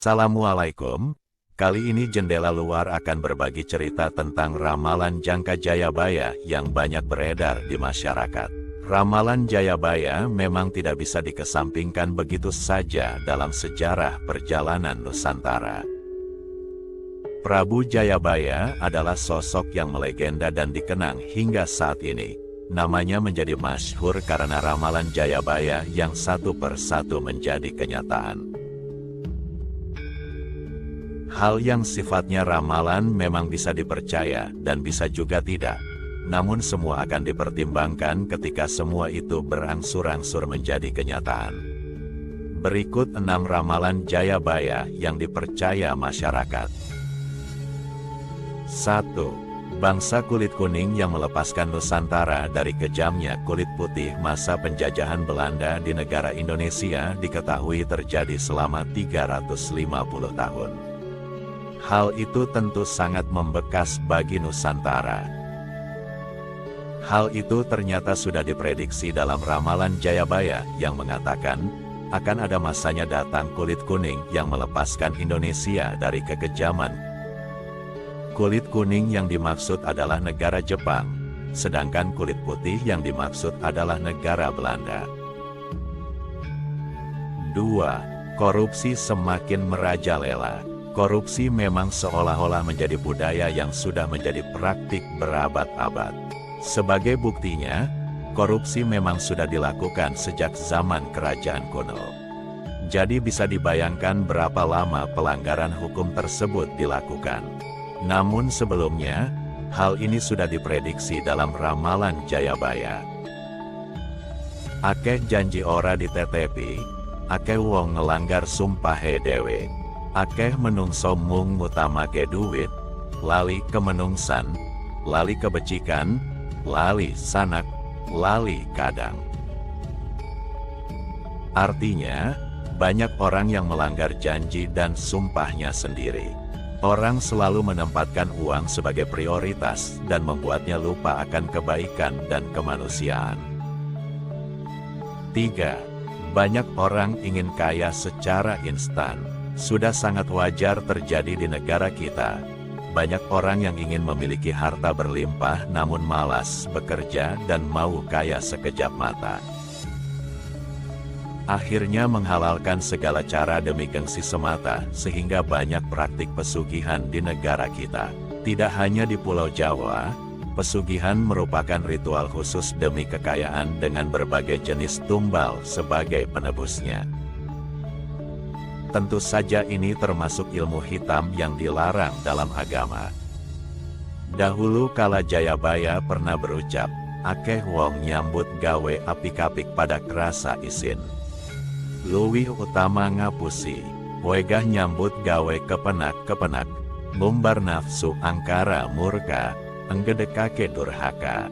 Assalamualaikum, kali ini Jendela Luar akan berbagi cerita tentang ramalan Jangka Jayabaya yang banyak beredar di masyarakat. Ramalan Jayabaya memang tidak bisa dikesampingkan begitu saja dalam sejarah perjalanan Nusantara. Prabu Jayabaya adalah sosok yang melegenda dan dikenang hingga saat ini. Namanya menjadi masyhur karena ramalan Jayabaya yang satu persatu menjadi kenyataan. Hal yang sifatnya ramalan memang bisa dipercaya dan bisa juga tidak. Namun semua akan dipertimbangkan ketika semua itu berangsur-angsur menjadi kenyataan. Berikut 6 ramalan Jayabaya yang dipercaya masyarakat. 1. Bangsa kulit kuning yang melepaskan Nusantara dari kejamnya kulit putih masa penjajahan Belanda di negara Indonesia diketahui terjadi selama 350 tahun. Hal itu tentu sangat membekas bagi Nusantara. Hal itu ternyata sudah diprediksi dalam ramalan Jayabaya yang mengatakan, akan ada masanya datang kulit kuning yang melepaskan Indonesia dari kekejaman. Kulit kuning yang dimaksud adalah negara Jepang, sedangkan kulit putih yang dimaksud adalah negara Belanda. 2. Korupsi semakin merajalela. Korupsi memang seolah-olah menjadi budaya yang sudah menjadi praktik berabad-abad. Sebagai buktinya, korupsi memang sudah dilakukan sejak zaman kerajaan kuno. Jadi bisa dibayangkan berapa lama pelanggaran hukum tersebut dilakukan. Namun sebelumnya, hal ini sudah diprediksi dalam ramalan Jayabaya. Akeh janji ora ditetepi, akeh wong ngelanggar sumpahe dewe. Akeh menungso mung ngutamake duit, lali kemenungsan, lali kebecikan, lali sanak, lali kadang. Artinya, banyak orang yang melanggar janji dan sumpahnya sendiri. Orang selalu menempatkan uang sebagai prioritas dan membuatnya lupa akan kebaikan dan kemanusiaan. 3. Banyak orang ingin kaya secara instan. Sudah sangat wajar terjadi di negara kita. Banyak orang yang ingin memiliki harta berlimpah namun malas bekerja dan mau kaya sekejap mata. Akhirnya menghalalkan segala cara demi gengsi semata sehingga banyak praktik pesugihan di negara kita. Tidak hanya di Pulau Jawa, pesugihan merupakan ritual khusus demi kekayaan dengan berbagai jenis tumbal sebagai penebusnya. Tentu saja ini termasuk ilmu hitam yang dilarang dalam agama. Dahulu kala Jayabaya pernah berucap, akeh wong nyambut gawe apik-apik pada krasa isin. Luwih utama ngapusi, wegah nyambut gawe kepenak-kepenak, ngumbar nafsu angkara murka, enggedekake durhaka.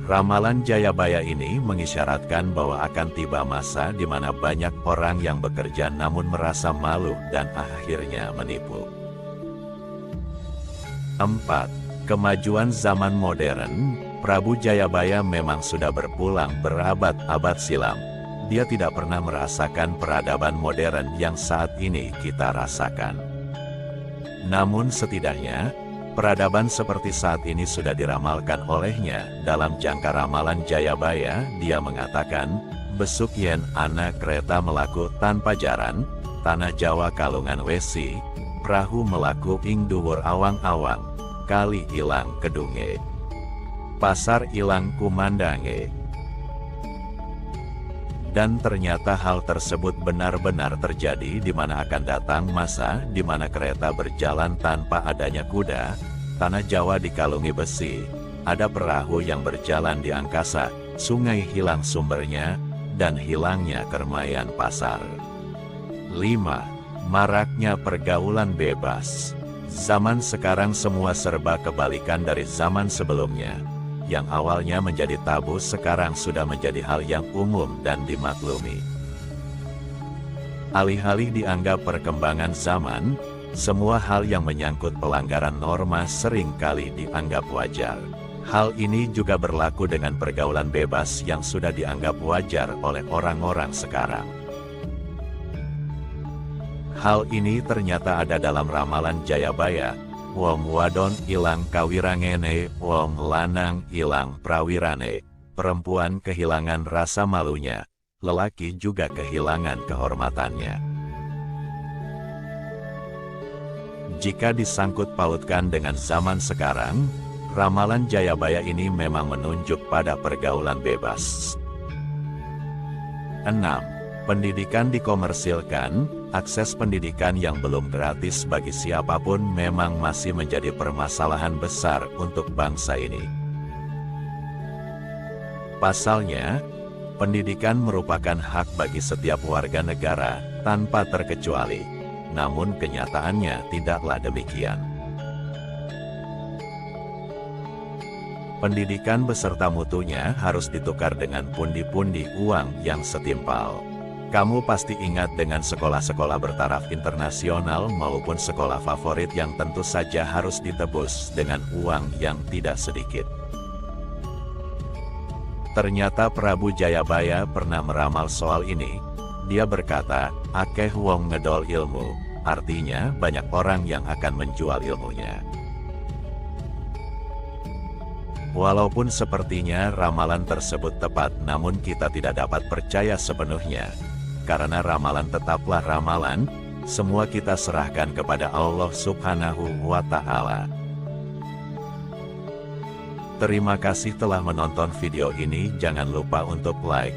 Ramalan Jayabaya ini mengisyaratkan bahwa akan tiba masa di mana banyak orang yang bekerja namun merasa malu dan akhirnya menipu. 4. Kemajuan zaman modern. Prabu Jayabaya memang sudah berpulang berabad-abad silam. Dia tidak pernah merasakan peradaban modern yang saat ini kita rasakan. Namun setidaknya, peradaban seperti saat ini sudah diramalkan olehnya. Dalam jangka ramalan Jayabaya, dia mengatakan, besuk yen ana kereta melaku tanpa jaran, tanah Jawa kalungan wesi, perahu melaku ing dhuwur awang-awang, kali ilang kedunge, pasar ilang kumandange. Dan ternyata hal tersebut benar-benar terjadi di mana akan datang masa di mana kereta berjalan tanpa adanya kuda, tanah Jawa dikalungi besi, ada perahu yang berjalan di angkasa, sungai hilang sumbernya, dan hilangnya kermayan pasar. 5. Maraknya pergaulan bebas. Zaman sekarang semua serba kebalikan dari zaman sebelumnya. Yang awalnya menjadi tabu sekarang sudah menjadi hal yang umum dan dimaklumi. Alih-alih dianggap perkembangan zaman, semua hal yang menyangkut pelanggaran norma seringkali dianggap wajar. Hal ini juga berlaku dengan pergaulan bebas yang sudah dianggap wajar oleh orang-orang sekarang. Hal ini ternyata ada dalam ramalan Jayabaya. Wong wadon ilang kawirangene, wong lanang ilang prawirane. Perempuan kehilangan rasa malunya, lelaki juga kehilangan kehormatannya. Jika disangkut pautkan dengan zaman sekarang, ramalan Jayabaya ini memang menunjuk pada pergaulan bebas. 6. Pendidikan dikomersilkan. Akses pendidikan yang belum gratis bagi siapapun memang masih menjadi permasalahan besar untuk bangsa ini. Pasalnya, pendidikan merupakan hak bagi setiap warga negara, tanpa terkecuali. Namun kenyataannya tidaklah demikian. Pendidikan beserta mutunya harus ditukar dengan pundi-pundi uang yang setimpal. Kamu pasti ingat dengan sekolah-sekolah bertaraf internasional maupun sekolah favorit yang tentu saja harus ditebus dengan uang yang tidak sedikit. Ternyata Prabu Jayabaya pernah meramal soal ini. Dia berkata, akeh wong ngedol ilmu, artinya banyak orang yang akan menjual ilmunya. Walaupun sepertinya ramalan tersebut tepat, namun kita tidak dapat percaya sepenuhnya. Karena ramalan tetaplah ramalan, semua kita serahkan kepada Allah Subhanahu wa Ta'ala. Terima kasih telah menonton video ini. Jangan lupa untuk like,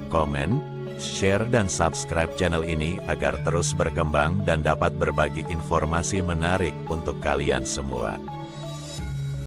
komen, share dan subscribe channel ini agar terus berkembang dan dapat berbagi informasi menarik untuk kalian semua.